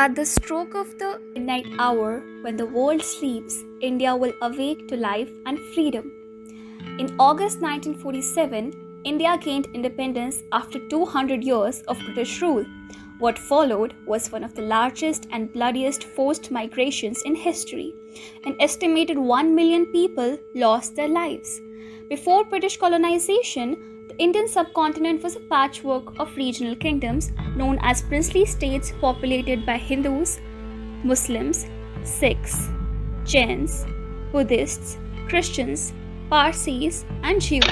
At the stroke of the midnight hour, when the world sleeps, India will awake to life and freedom. In August 1947, India gained independence after 200 years of British rule. What followed was one of the largest and bloodiest forced migrations in history. An estimated 1 million people lost their lives. Before British colonization, the Indian subcontinent was a patchwork of regional kingdoms known as princely states populated by Hindus, Muslims, Sikhs, Jains, Buddhists, Christians, Parsis, and Jews.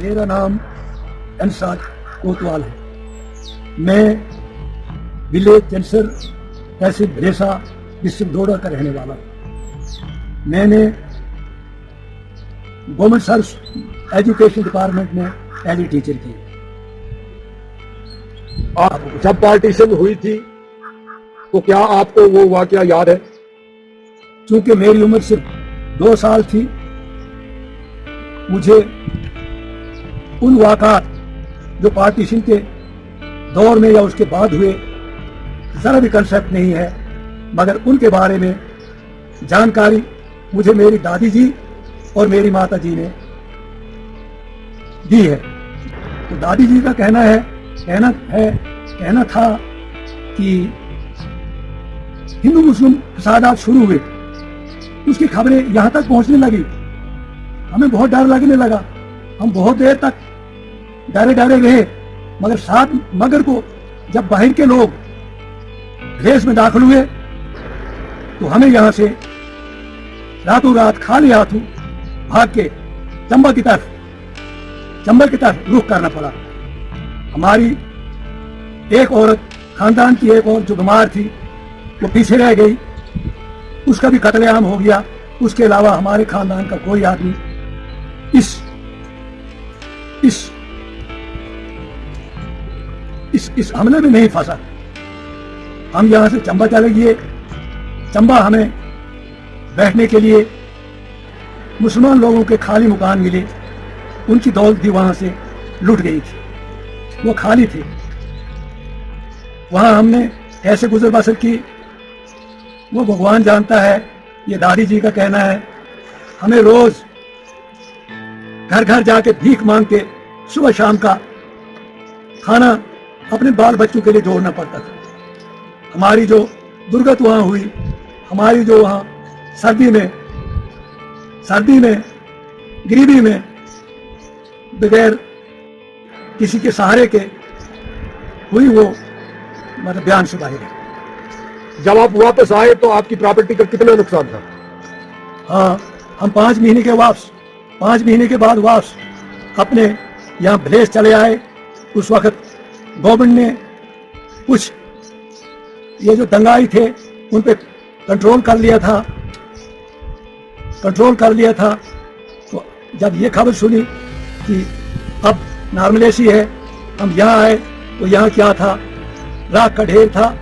मेरा नाम अंसाज कोतवाल है। मैं village चंसर तहसील भरेसा district डोडा का रहने वाला हूँ। मैंने government service education department में एज ए टीचर की। जब पार्टीशन हुई थी तो क्या आपको वो वाकया याद है? चूंकि मेरी उम्र सिर्फ 2 साल थी, मुझे उन वाक़ात जो पार्टीशन के दौर में या उसके बाद हुए जरा भी कंसेप्ट नहीं है, मगर उनके बारे में जानकारी मुझे मेरी दादी जी और मेरी माता जी ने दी है। तो दादी जी का कहना था कि हिंदू मुस्लिम फसादात शुरू हुए, उसकी खबरें यहां तक पहुंचने लगी। हमें बहुत डर लगने लगा। हम बहुत देर तक डरे रहे, मगर को जब बाहर के लोग रेस में दाखिल हुए तो हमें यहां से रातों रात खाली हाथों भाग के चंबा की तरफ रुख करना पड़ा। हमारी एक औरत, खानदान की एक औरत जो बीमार थी, वो पीछे रह गई, उसका भी कत्लेआम हो गया। उसके अलावा हमारे खानदान का कोई आदमी इस हमले में नहीं फंसा। हम यहां से चंबा चले गए। चंबा हमें बैठने के लिए मुसलमान लोगों के खाली मकान मिले, उनकी दौलत भी वहां से लुट गई थी, वो खाली थे। वहां हमने ऐसे गुजर बसर की, वो भगवान जानता है। ये दादी जी का कहना है, हमें रोज घर घर जाके भीख मांग के सुबह शाम का खाना अपने बाल बच्चों के लिए जोड़ना पड़ता था। हमारी जो दुर्गत वहां हुई, हमारी जो वहां सर्दी में गरीबी में बगैर किसी के सहारे के हुई, वो मतलब बयान से बाहर है। जब आप वापस आए तो आपकी प्रॉपर्टी का कितना नुकसान था? हाँ, हम 5 महीने के बाद वापस अपने यहाँ भलेस चले आए। उस वक्त गवर्नमेंट ने कुछ ये जो दंगाई थे उन पे कंट्रोल कर लिया था। तो जब ये खबर सुनी कि अब नॉर्मलेसी है, हम यहाँ आए तो यहाँ क्या था? राख का ढेर था।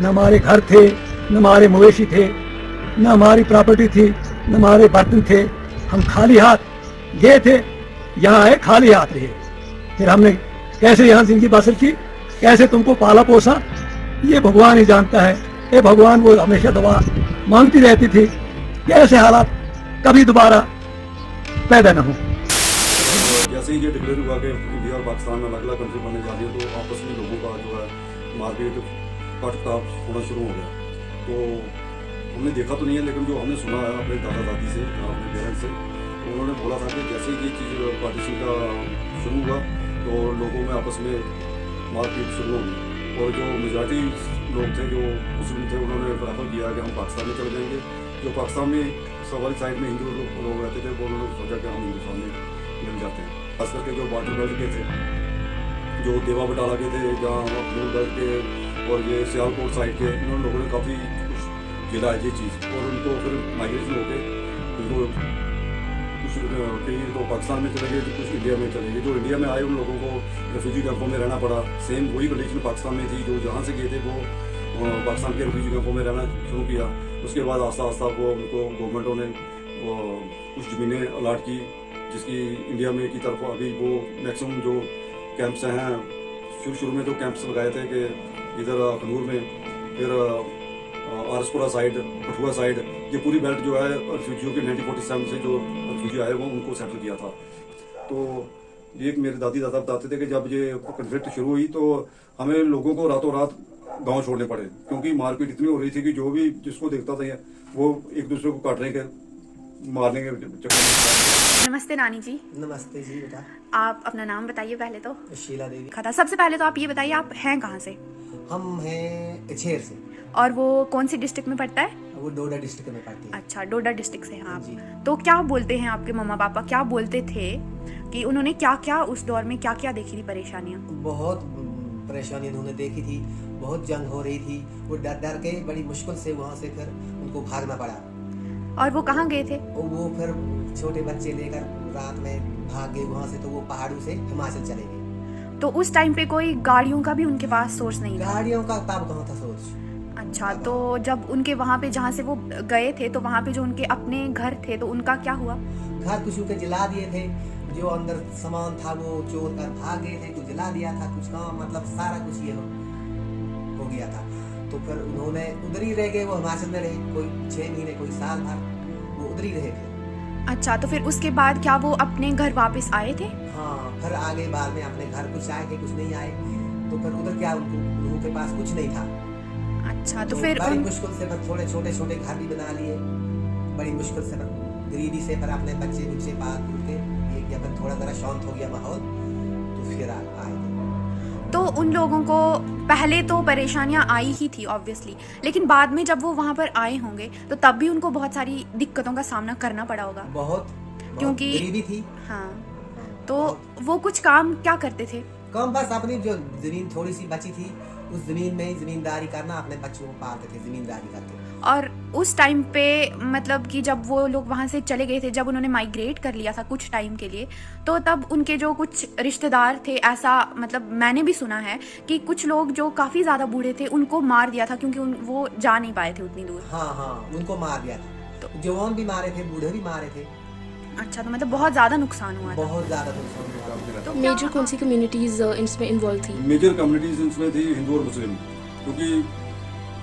न हमारे घर थे, न हमारे मवेशी थे, न हमारी प्रॉपर्टी थी, न हमारे बर्तन थे। हम खाली हाथ गए थे, यहाँ आए खाली हाथ रहे। फिर हमने कैसे यहाँ जिंदगी बसर की, कैसे तुमको पाला पोसा, ये भगवान ही जानता है। ये भगवान वो हमेशा दुआ मांगती रहती थी कि ऐसे हालात कभी दोबारा पैदा न हो। जैसे ही ये डिक्लेयर हुआ कि इंडिया और पाकिस्तान में अलग अलग कंट्री बनने जा रही है, तो आपस में लोगों का जो है मार्केट कट होना शुरू हो गया। तो हमने देखा तो नहीं है, लेकिन जो हमने सुना है अपने दादा दादी से, अपने पेरेंट्स से, तो उन्होंने बोला था कि जैसे ही ये चीज़ पार्टीशन का शुरू हुआ तो लोगों में आपस में मारपीट शुरू हो गई। और जो मेजॉरिटी लोग थे जो मुस्लिम थे, उन्होंने प्रेफर किया कि हम पाकिस्तान में चले जाएंगे। जो पाकिस्तान में सवारी साइड में हिंदू लोग रहते थे, वो उन्होंने सोचा कि हम हिंदुस्तान में मिल जाते हैं। खास करके जो बॉर्डर बेल्ट के थे, जो देवा बटाला के थे, जहाँ अखनूर बेल्ट के और ये सियालकोट साइड के, इन लोगों ने काफ़ी कुछ झेला है ये चीज़। और उनको फिर माइग्रेशन होके उनको कुछ कहीं तो पाकिस्तान में चले गए, कुछ इंडिया में चले गए। जो इंडिया में आए उन लोगों को रेफ्यूजी कैंपों में रहना पड़ा। सेम वही कंडीशन पाकिस्तान में थी। जो जहाँ से गए थे वो पाकिस्तान के रेफ्यूजी कैंपों में रहना शुरू किया। उसके बाद आस्ता आस्ता वो उनको गवर्नमेंटों ने कुछ ज़मीनें अलाट की, जिसकी इंडिया में की तरफ अभी वो मैक्सिमम जो कैंप्स हैं, शुरू में तो कैंप्स लगाए थे कि इधर अखनूर में, फिर आरसपुरा साइड, कठुआ साइड, ये पूरी बेल्ट जो है रिफ्यूजियों के 1947 से जो रिफ्यूजी आए वो उनको सेटल किया था। तो ये मेरे दादी दादा बताते थे कि जब ये कन्फ्लिक्ट शुरू हुई तो हमें लोगों को रातों रात गांव छोड़ने पड़े, क्योंकि मारपीट इतनी हो रही थी कि जो भी जिसको देखता था वो एक दूसरे को काटने के, मारने के चक्कर। नमस्ते नानी जी। नमस्ते जी बेटा। आप अपना नाम बताइए पहले तो। शीला देवी। खता सबसे पहले तो आप ये बताइए आप हैं कहाँ से? हम हैं इछेर से। और वो कौन सी डिस्ट्रिक्ट में पड़ता है? वो डोडा डिस्ट्रिक्ट में पड़ती है। अच्छा, डोडा डिस्ट्रिक्ट से हैं आप। जी। तो क्या बोलते हैं आपके मम्मा पापा, क्या बोलते थे कि उन्होंने क्या क्या उस दौर में क्या क्या देखी थी परेशानियाँ? बहुत परेशानी उन्होंने देखी थी, बहुत जंग हो रही थी, वो डर डर के बड़ी मुश्किल से वहाँ से फिर उनको भागना पड़ा। और वो कहाँ गए थे? वो फिर छोटे बच्चे लेकर रात में भाग गए वहाँ से, तो वो पहाड़ों से हिमाचल चले गए। तो उस टाइम पे कोई गाड़ियों का भी उनके पास सोर्स नहीं था? गाड़ियों का तब कहाँ था सोच। अच्छा, तो जब उनके वहाँ पे जहाँ से वो गए थे तो वहाँ पे जो उनके अपने घर थे तो उनका क्या हुआ? घर कुछ के जला दिए थे, जो अंदर सामान था वो चोर कर भाग गए थे, कुछ जला दिया था, कुछ काम मतलब सारा कुछ ये हो गया था। तो फिर उन्होंने उधर ही रह गए, वो हिमाचल में रहे, कोई 6 महीने कोई साल भर वो उधर ही रहे थे। अच्छा, तो फिर उसके बाद क्या वो अपने घर वापस आए थे? हाँ, फिर आगे बाद में अपने घर कुछ आए थे, कुछ नहीं आए, तो फिर उधर क्या उनके पास कुछ नहीं था। अच्छा, तो फिर बड़ी मुश्किल से फिर थोड़े छोटे छोटे घर भी बना लिए, बड़ी मुश्किल से गरीबी से फिर अपने बच्चे बुच्चे पाल पूल के ये किया। फिर थोड़ा जरा शांत हो गया माहौल तो फिर आए। तो उन लोगों को पहले तो परेशानियां आई ही थी ऑब्वियसली, लेकिन बाद में जब वो वहाँ पर आए होंगे तो तब भी उनको बहुत सारी दिक्कतों का सामना करना पड़ा होगा। बहुत क्योंकि गरीबी थी। हाँ, तो वो कुछ काम क्या करते थे? कम बस अपनी जो जमीन थोड़ी सी बची थी उस जमीन में ही जमींदारी करना, अपने बच्चों को पालते थे जमींदारी करके। और उस टाइम पे मतलब कि जब वो लोग वहाँ से चले गए थे, जब उन्होंने माइग्रेट कर लिया था कुछ टाइम के लिए, तो तब उनके जो कुछ रिश्तेदार थे, ऐसा मतलब मैंने भी सुना है कि कुछ लोग जो काफ़ी ज़्यादा बूढ़े थे उनको मार दिया था क्योंकि वो जा नहीं पाए थे उतनी दूर। हाँ, उनको मार दिया था। तो जवान भी मारे थे, बूढ़े भी मारे थे। अच्छा, तो मतलब बहुत ज़्यादा नुकसान हुआ था। बहुत ज़्यादा नुकसान हुआ। तो मेजर कौन सी कम्युनिटीज इसमें इन्वॉल्व थी? मेजर कम्युनिटीज इसमें थी हिंदू और मुस्लिम, क्योंकि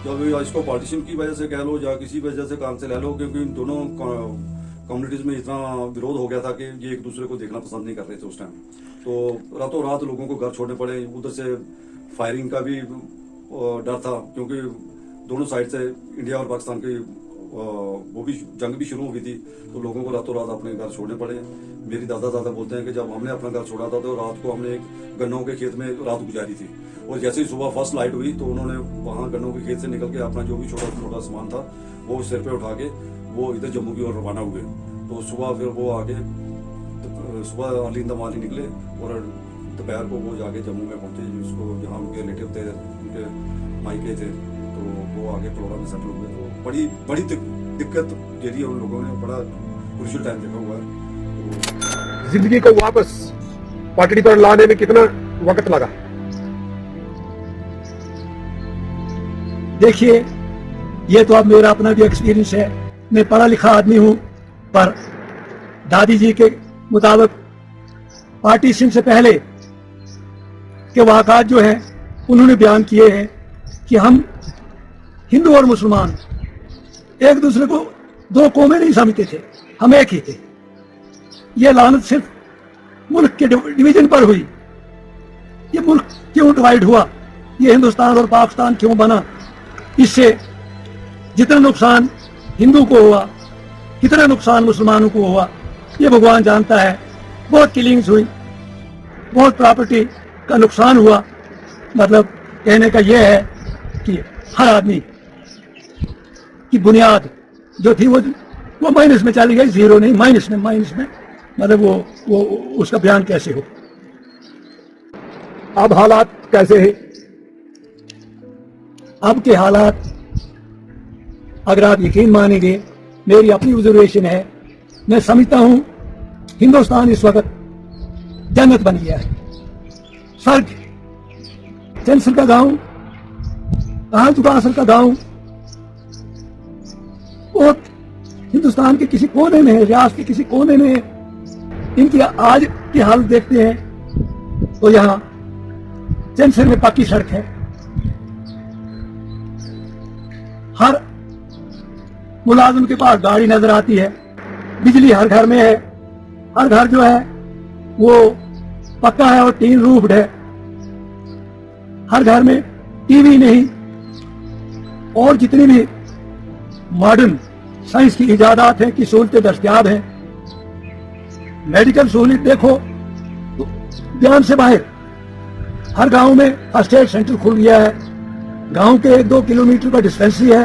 जब इसको पार्टीशन की वजह से कह लो या किसी वजह से काम से ले लो, क्योंकि इन दोनों कम्युनिटीज में इतना विरोध हो गया था कि ये एक दूसरे को देखना पसंद नहीं कर रहे थे उस टाइम। तो रातों रात लोगों को घर छोड़ने पड़े। उधर से फायरिंग का भी डर था, क्योंकि दोनों साइड से इंडिया और पाकिस्तान की वो भी जंग भी शुरू हो गई थी, तो लोगों को रातों रात अपने घर छोड़ने पड़े। मेरी दादा दादा बोलते हैं कि जब हमने अपना घर छोड़ा था तो रात को हमने गन्नों के खेत में रात गुजारी थी, और जैसे ही सुबह फर्स्ट लाइट हुई तो उन्होंने वहाँ गन्नों के खेत से निकल के अपना जो भी छोटा छोटा सामान था वो सिर पे उठा के वो इधर जम्मू की ओर रवाना हुए। तो सुबह फिर वो आगे सुबह अर्ली इन द मॉर्निंग निकले और दोपहर को वो जाके जम्मू में पहुंचे, जिसको जहाँ उनके रिलेटिव थे, उनके मायके थे, तो वो आगे फ्लोरा में सेटल हुए। तो बड़ी दिक्कत जरिए उन लोगों ने बड़ा क्रूशियल टाइम देखा हुआ है। जिंदगी को वापस पटरी पर लाने में कितना वक्त लगा? देखिए, ये तो अब मेरा अपना भी एक्सपीरियंस है, मैं पढ़ा लिखा आदमी हूं, पर दादी जी के मुताबिक पार्टीशन से पहले के वाक़ात जो है उन्होंने बयान किए हैं कि हम हिंदू और मुसलमान एक दूसरे को दो कौमें नहीं समझते थे, हम एक ही थे। यह लानत सिर्फ मुल्क के डिवीजन पर हुई। ये मुल्क क्यों डिवाइड हुआ, ये हिंदुस्तान और पाकिस्तान क्यों बना, इससे जितना नुकसान हिंदू को हुआ कितना नुकसान मुसलमानों को हुआ ये भगवान जानता है। बहुत किलिंग्स हुई, बहुत प्रॉपर्टी का नुकसान हुआ। मतलब कहने का यह है कि हर आदमी की बुनियाद जो थी वो माइनस में चली गई, जीरो नहीं, माइनस में। मतलब वो उसका बयान कैसे हो। अब हालात कैसे हैं? अब के हालात अगर आप यकीन मानेंगे, मेरी अपनी ऑब्जर्वेशन है, मैं समझता हूं हिंदुस्तान इस वक्त जन्नत बन गया है। स्वर्ग, कैंसर का गांव, कहां चुका असर का गांव, बहुत हिंदुस्तान के किसी कोने में, रियासत के किसी कोने में इनकी आज की हालत देखते हैं तो यहाँ चंदसर में पक्की सड़क है, हर मुलाजिम के पास गाड़ी नजर आती है, बिजली हर घर में है, हर घर जो है वो पक्का है और टीन रूफ्ड है, हर घर में टीवी नहीं, और जितनी भी मॉडर्न साइंस की इजादात हैं की सहूलतें दस्तयाब हैं। मेडिकल सहूलियत देखो तो ध्यान से बाहर, हर गांव में फर्स्ट एड सेंटर खुल गया है, गांव के 1-2 किलोमीटर पर डिस्पेंसरी है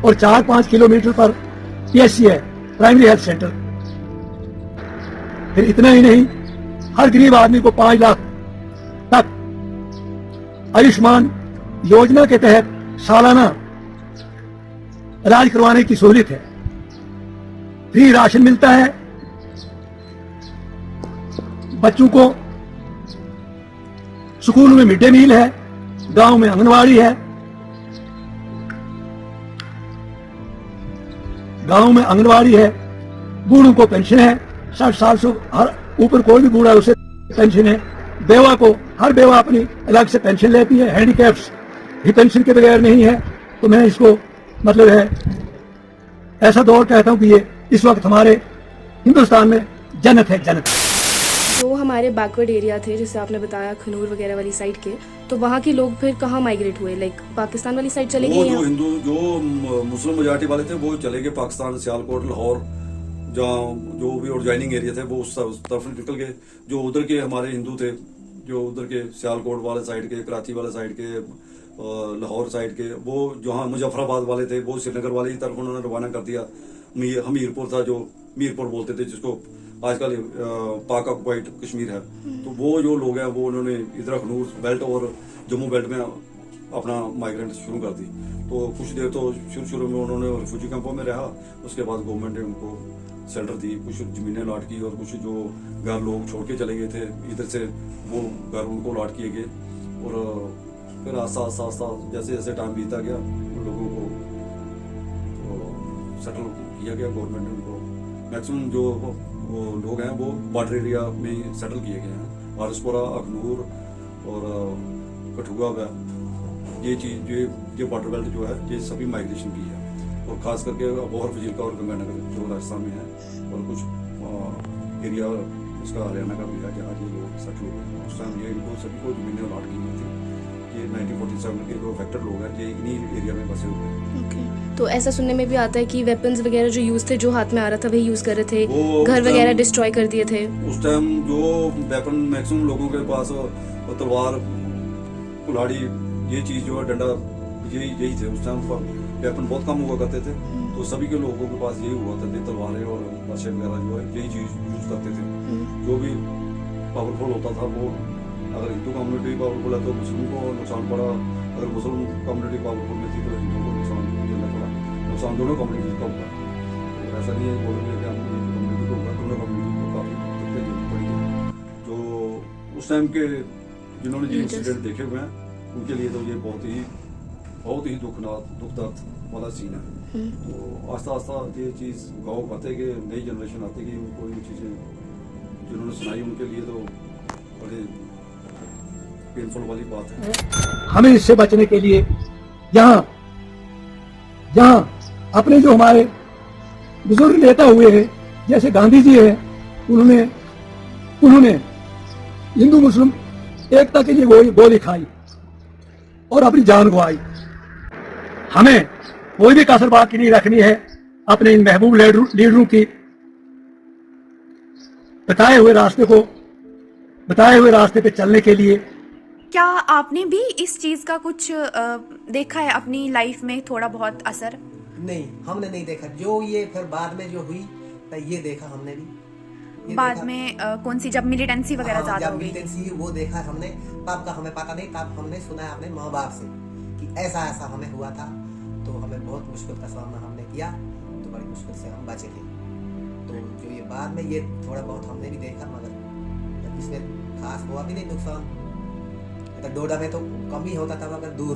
और 4-5 किलोमीटर पर पीएचसी है, प्राइमरी हेल्थ सेंटर। फिर इतना ही नहीं, हर गरीब आदमी को 5 लाख तक आयुष्मान योजना के तहत सालाना इलाज करवाने की सहूलियत है, फ्री राशन मिलता है, बच्चों को स्कूल में मिड डे मील है, गांव में आंगनवाड़ी है, गांव में आंगनवाड़ी है, बूढ़ों को पेंशन है, 60 साल से हर ऊपर कोई भी बूढ़ा उसे पेंशन है, बेवा को हर बेवा अपनी अलग से पेंशन लेती है, हैंडीकैप्स भी पेंशन के बगैर नहीं है। तो मैं इसको मतलब है ऐसा दौर कहता हूं कि ये इस वक्त हमारे हिंदुस्तान में जन्नत है, जन्नत। तो हमारे बैकवर्ड एरिया थे जैसे आपने बताया खनूर वगैरह वाली साइड के, तो वहाँ के लोग फिर कहाँ माइग्रेट हुए, लाइक पाकिस्तान वाली साइड चले वो गए? जो हिंदू जो मुस्लिम मेजॉरिटी वाले थे वो चले गए पाकिस्तान, सियालकोट, लाहौर, जहाँ जो भी और ज्वाइनिंग एरिया थे वो उस तरफ निकल गए। जो उधर के हमारे हिंदू थे, जो उधर के सियालकोट वाले साइड के, कराची वाले साइड के, लाहौर साइड के, वो जहाँ मुजफ्फराबाद वाले थे वो श्रीनगर वाले की तरफ उन्होंने रवाना कर दिया। हमीरपुर था, जो मीरपुर बोलते थे, जिसको आजकल पाक ऑक्युपाइड कश्मीर है, तो वो जो लोग हैं वो उन्होंने इधर अखनूर बेल्ट और जम्मू बेल्ट में अपना माइग्रेंट शुरू कर दी। तो कुछ देर तो शुरू में उन्होंने रिफ्यूजी कैंपों में रहा, उसके बाद गवर्नमेंट ने उनको शेल्टर दी, कुछ जमीनें लॉट की और कुछ जो घर लोग छोड़ के चले गए थे इधर से वो घर उनको लॉट किए गए। और फिर आस्ता जैसे जैसे टाइम बीता गया उन लोगों को सेटल किया गया। गवर्नमेंट ने उनको मैक्सिमम जो वो लोग हैं वो बॉर्डर एरिया में सेटल किए गए हैं, वारिसपुरा, अखनूर और कठुआ है, ये चीज ये बॉर्डर बेल्ट जो है ये सभी माइग्रेशन की है। और खास करके अबोहर, फजीलका और गंगानगर जो राजस्थान में है, और कुछ एरिया उसका हरियाणा का भी है जहाँ ये लोग सेटल हुए हैं। उस टाइम ये इनको सभी को जमीनें अलॉट की गई थी। ये 1947 के जो फैक्टर लोग हैं ये इन्हीं एरिया में बसे हुए हैं। Okay. तो ऐसा सुनने में भी आता है कि वेपन्स वगैरह जो यूज थे, जो हाथ में आ रहा था वही यूज कर रहे थे, घर वगैरह डिस्ट्रॉय कर दिए थे। उस टाइम जो वेपन मैक्सिमम लोगों के पास तलवार, कुल्हाड़ी, ये चीज जो है डंडा, यही थे उस टाइम। वेपन बहुत कम हुआ करते थे, तो सभी के लोगों के पास यही हुआ था, तलवारें और लाशें वगैरह जो है यही चीज यूज करते थे। जो भी पावरफुल होता था वो, अगर हिंदू कम्युनिटी पावरफुल है तो मुस्लिम को नुकसान पड़ा, अगर मुस्लिम कम्युनिटी पावरफुल में थी तो हिंदुओं को नुकसान झेलना पड़ा। नुकसान दोनों कम्युनिटी का होगा, तो ऐसा नहीं है बोलेंगे कि हम कम्युनिटी को होगा, दोनों कम्युनिटी को काफी दिक्कतें झेलनी पड़ी। जो उस टाइम के जिन्होंने जो इंसिडेंट देखे हुए हैं उनके लिए तो ये बहुत ही दुखदायक वाला सीन है। तो आस्ता ये चीज गाँव पाते कि नई जनरेशन आती कि उनको ये चीजें जिन्होंने सुनाई उनके लिए तो बड़े पेनफुल वाली बात है। हमें इससे बचने के लिए यहाँ अपने जो हमारे बुजुर्ग नेता हुए हैं, जैसे गांधी जी हैं, उन्होंने हिंदू मुस्लिम एकता के लिए गोली खाई और अपनी जान गंवाई। हमें कोई भी कसर बाकी नहीं रखनी है अपने इन महबूब लीडरों की बताए हुए रास्ते पे चलने के लिए। क्या आपने भी इस चीज का कुछ देखा है अपनी लाइफ में, थोड़ा बहुत असर? नहीं, हमने नहीं देखा। जो ये फिर बाद में जो हुई तो ये देखा हमने भी। ये बाद देखा। में कौन सी, जब मिलिटेंसी वगैरह ज्यादा जब हो गई? मिलिटेंसी वो देखा हमने, तब का हमें पता नहीं, तब हमने सुना है अपने माँ बाप से कि ऐसा हमें हुआ था, तो हमें बहुत मुश्किल का सामना हमने किया, तो बड़ी मुश्किल से हम बचे थे। तो जो ये बाद में ये थोड़ा बहुत हमने भी देखा, मगर इसमें खास हुआ भी नहीं नुकसान। तो डोडा में तो कम ही होता था, मगर दूर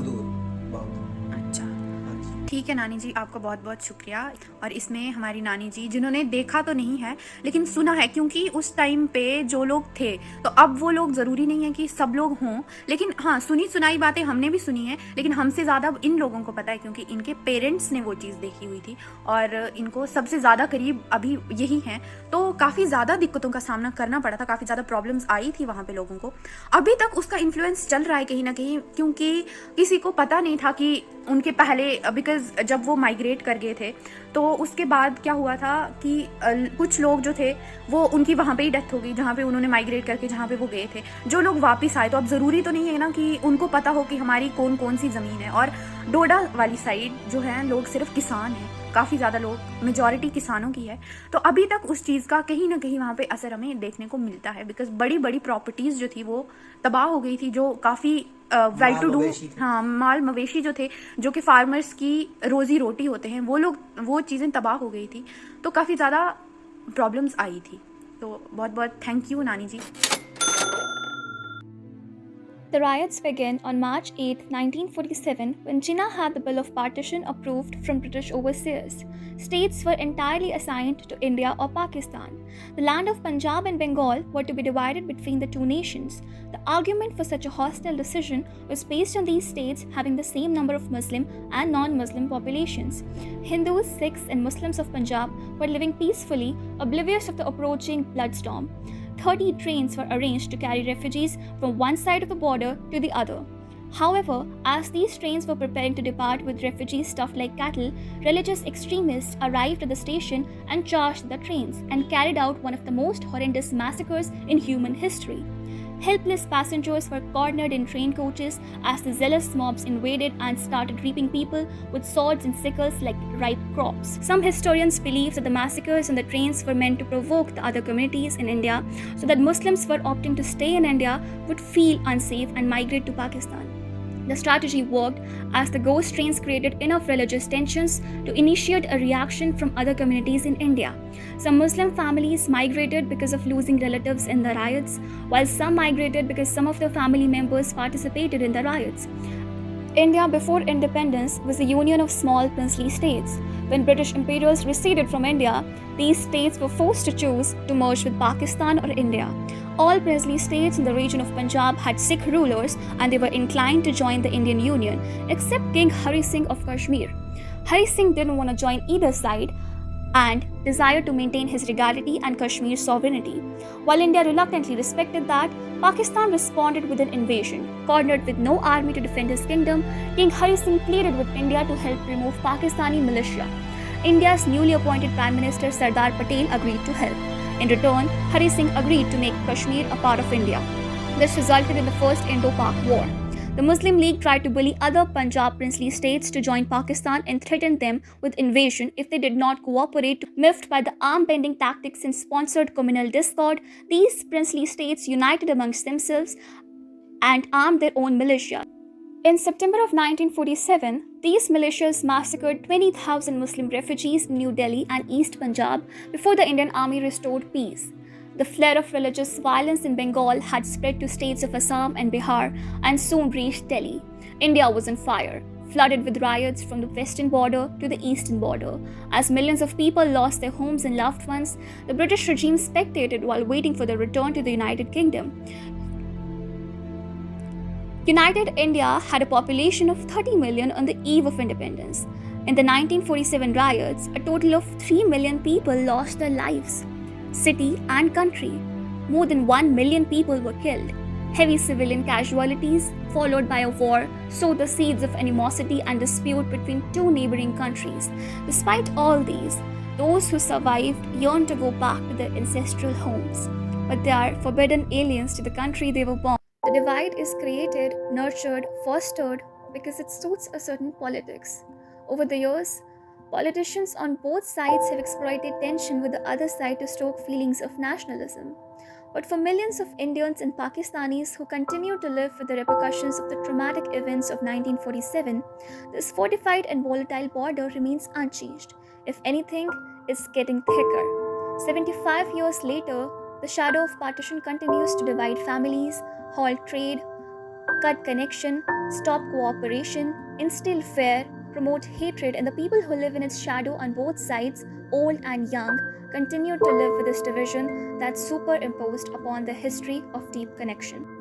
बहुत। अच्छा, हाँ जी। ठीक है नानी जी, आपका बहुत बहुत शुक्रिया। और इसमें हमारी नानी जी जिन्होंने देखा तो नहीं है लेकिन सुना है, क्योंकि उस टाइम पे जो लोग थे, तो अब वो लोग ज़रूरी नहीं है कि सब लोग हों, लेकिन हाँ सुनी सुनाई बातें हमने भी सुनी है, लेकिन हमसे ज़्यादा इन लोगों को पता है क्योंकि इनके पेरेंट्स ने वो चीज़ देखी हुई थी और इनको सबसे ज़्यादा करीब अभी यही हैं। तो काफ़ी ज़्यादा दिक्कतों का सामना करना पड़ा था, काफ़ी ज़्यादा प्रॉब्लम्स आई थी वहाँ पे लोगों को। अभी तक उसका इन्फ्लुएंस चल रहा है कहीं ना कहीं, क्योंकि किसी को पता नहीं था कि उनके पहले, बिकॉज जब वो माइग्रेट कर गए थे तो उसके बाद क्या हुआ था कि कुछ लोग जो थे वो उनकी वहाँ पे ही डेथ हो गई जहाँ पे उन्होंने माइग्रेट करके जहाँ पे वो गए थे। जो लोग वापस आए तो अब ज़रूरी तो नहीं है ना कि उनको पता हो कि हमारी कौन कौन सी ज़मीन है। और डोडा वाली साइड जो है लोग सिर्फ किसान हैं, काफ़ी ज़्यादा लोग, मेजॉरिटी किसानों की है। तो अभी तक उस चीज़ का कहीं ना कहीं वहाँ पे असर हमें देखने को मिलता है, बिकॉज बड़ी बड़ी प्रॉपर्टीज़ जो थी वो तबाह हो गई थी, जो काफ़ी वेल टू डू, हाँ माल मवेशी जो थे, जो कि फार्मर्स की रोज़ी रोटी होते हैं, वो लोग, वो चीज़ें तबाह हो गई थी। तो काफ़ी ज़्यादा प्रॉब्लम्स आई थी। तो बहुत बहुत थैंक यू नानी जी। The riots began on March 8, 1947, when Jinnah had the Bill of Partition approved from British overseers. States were entirely assigned to India or Pakistan. The land of Punjab and Bengal were to be divided between the two nations. The argument for such a hostile decision was based on these states having the same number of Muslim and non-Muslim populations. Hindus, Sikhs, and Muslims of Punjab were living peacefully, oblivious of the approaching bloodstorm. 30 trains were arranged to carry refugees from one side of the border to the other. However, as these trains were preparing to depart with refugees stuffed like cattle, religious extremists arrived at the station and charged the trains and carried out one of the most horrendous massacres in human history. Helpless passengers were cornered in train coaches as the zealous mobs invaded and started reaping people with swords and sickles like ripe crops. Some historians believe that the massacres on the trains were meant to provoke the other communities in India so that Muslims who were opting to stay in India would feel unsafe and migrate to Pakistan. The strategy worked as the ghost trains created enough religious tensions to initiate a reaction from other communities in India. Some Muslim families migrated because of losing relatives in the riots, while some migrated because some of their family members participated in the riots. India before independence was a union of small princely states. When British imperials receded from India, these states were forced to choose to merge with Pakistan or India. All princely states in the region of Punjab had Sikh rulers and they were inclined to join the Indian Union, except King Hari Singh of Kashmir. Hari Singh didn't want to join either side and desired to maintain his regality and Kashmir's sovereignty. While India reluctantly respected that, Pakistan responded with an invasion. Cornered with no army to defend his kingdom, King Hari Singh pleaded with India to help remove Pakistani militia. India's newly appointed Prime Minister Sardar Patel agreed to help. In return, Hari Singh agreed to make Kashmir a part of India. This resulted in the First Indo-Pak War. The Muslim League tried to bully other Punjab princely states to join Pakistan and threatened them with invasion if they did not cooperate. Miffed by the arm-bending tactics and sponsored communal discord, these princely states united amongst themselves and armed their own militia. In September of 1947, these militias massacred 20,000 Muslim refugees in New Delhi and East Punjab before the Indian Army restored peace. The flare of religious violence in Bengal had spread to states of Assam and Bihar and soon reached Delhi. India was on fire, flooded with riots from the western border to the eastern border. As millions of people lost their homes and loved ones, the British regime spectated while waiting for their return to the United Kingdom. United India had a population of 30 million on the eve of independence. In the 1947 riots, a total of 3 million people lost their lives. City and country, more than 1 million people were killed. Heavy civilian casualties, followed by a war, sowed the seeds of animosity and dispute between two neighboring countries. Despite all these, those who survived yearned to go back to their ancestral homes, but they are forbidden aliens to the country they were born. The divide is created, nurtured, fostered because it suits a certain politics. Over the years, politicians on both sides have exploited tension with the other side to stoke feelings of nationalism. But for millions of Indians and Pakistanis who continue to live with the repercussions of the traumatic events of 1947, this fortified and volatile border remains unchanged. If anything, it's getting thicker. 75 years later, the shadow of partition continues to divide families, halt trade, cut connection, stop cooperation, instill fear, promote hatred, and the people who live in its shadow on both sides, old and young, continue to live with this division that's superimposed upon the history of deep connection.